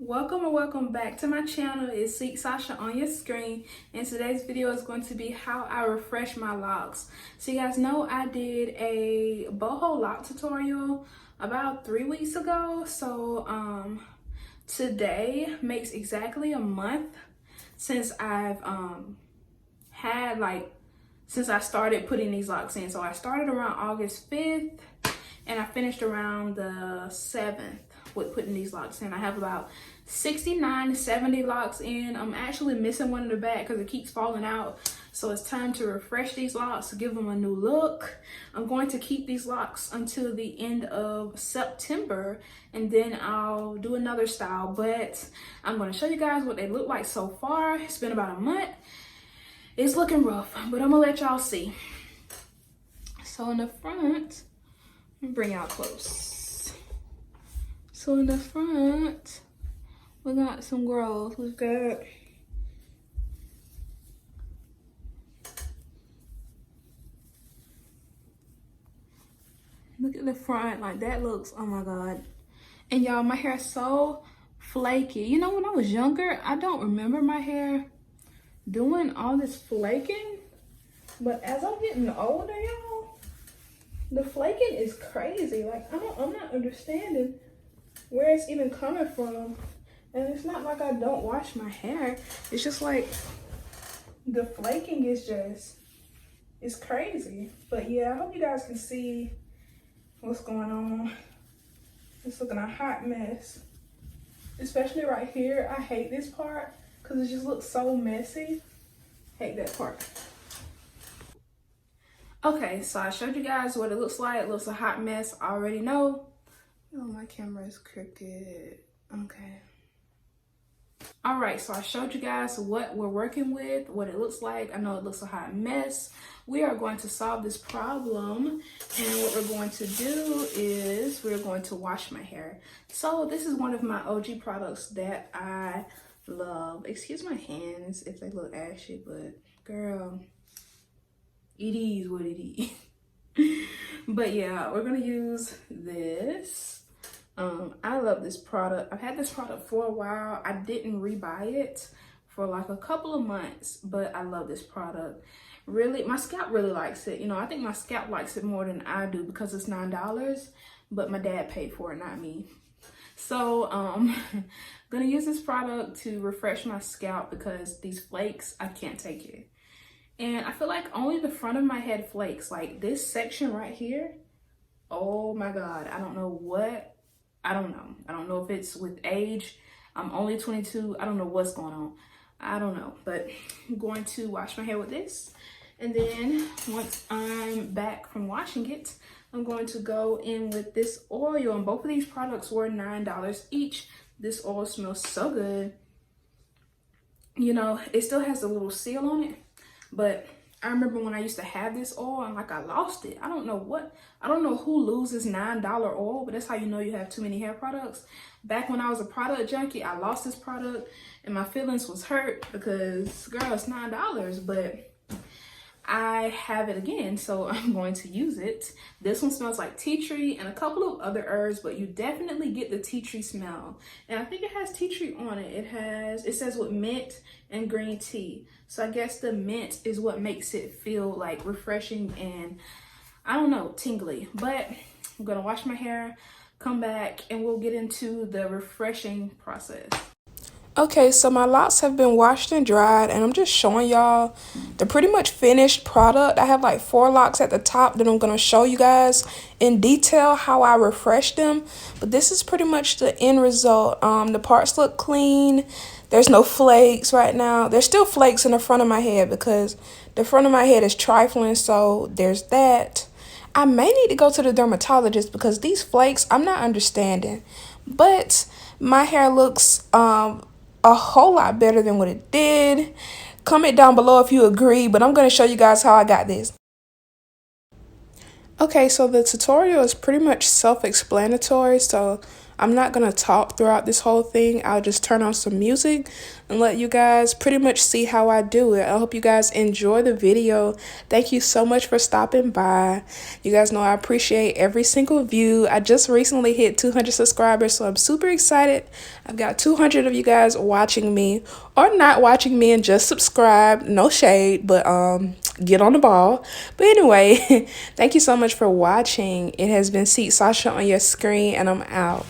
Welcome or welcome back to my channel. It's Seek Sasha on your screen, and today's video is going to be how I refresh my locks. So you guys know I did a boho lock tutorial about 3 weeks ago. So today makes exactly a month since I've since I started putting these locks in. So I started around August 5th and I finished around the 7th with putting these locks in. I have about 69 to 70 locks in. I'm actually missing one in the back because it keeps falling out. So it's time to refresh these locks, give them a new look. I'm going to keep these locks until the end of September, and then I'll do another style. But I'm going to show you guys what they look like so far. It's been about a month. It's looking rough, but I'm gonna let y'all see. So in the front, let me bring y'all close. So in the front, we got some growth. We've got look at the front, like that looks, oh my god. And y'all, my hair is so flaky. You know, when I was younger, I don't remember my hair doing all this flaking, but as I'm getting older, y'all, the flaking is crazy. Like I'm not understanding where it's even coming from. And it's not like I don't wash my hair. It's just like the flaking is just, it's crazy. But yeah, I hope you guys can see what's going on. It's looking a hot mess, especially right here. I hate this part because it just looks so messy. Hate that part. Okay, so I showed you guys what it looks like. It looks a hot mess. I already know. Oh, my camera is crooked. Okay. All right, so I showed you guys what we're working with, what it looks like. I know it looks a hot mess. We are going to solve this problem, and what we're going to do is we're going to wash my hair. So this is one of my OG products that I love. Excuse my hands if they look ashy, but girl, it is what it is. But yeah, we're gonna use this. I love this product. I've had this product for a while. I didn't rebuy it for like a couple of months, but I love this product. Really, my scalp really likes it. You know, I think my scalp likes it more than I do because it's $9, but my dad paid for it, not me. So gonna use this product to refresh my scalp because these flakes, I can't take it. And I feel like only the front of my head flakes. Like this section right here, oh my god, I don't know if it's with age. I'm only 22. I don't know what's going on. I don't know, but I'm going to wash my hair with this. And then once I'm back from washing it, I'm going to go in with this oil. And both of these products were $9 each. This oil smells so good. You know, it still has a little seal on it, but I remember when I used to have this oil and like I lost it. I don't know who loses $9 oil, but that's how you know you have too many hair products. Back when I was a product junkie, I lost this product and my feelings was hurt because girl, it's $9, but I have it again, so I'm going to use it. This one smells like tea tree and a couple of other herbs, but you definitely get the tea tree smell. And I think it has tea tree on it. It says with mint and green tea. So I guess the mint is what makes it feel like refreshing and, I don't know, tingly. But I'm gonna wash my hair, come back, and we'll get into the refreshing process. Okay, so my locks have been washed and dried, and I'm just showing y'all the pretty much finished product. I have like 4 locks at the top that I'm going to show you guys in detail how I refresh them. But this is pretty much the end result. The parts look clean. There's no flakes right now. There's still flakes in the front of my head because the front of my head is trifling, so there's that. I may need to go to the dermatologist because these flakes, I'm not understanding. But my hair looks a whole lot better than what it did. Comment down below if you agree, but I'm going to show you guys how I got this. Okay, so the tutorial is pretty much self-explanatory, so I'm not going to talk throughout this whole thing. I'll just turn on some music and let you guys pretty much see how I do it. I hope you guys enjoy the video. Thank you so much for stopping by. You guys know I appreciate every single view. I just recently hit 200 subscribers, so I'm super excited. I've got 200 of you guys watching me or not watching me and just subscribe. No shade, but get on the ball. But anyway, thank you so much for watching. It has been Seat Sasha on your screen, and I'm out.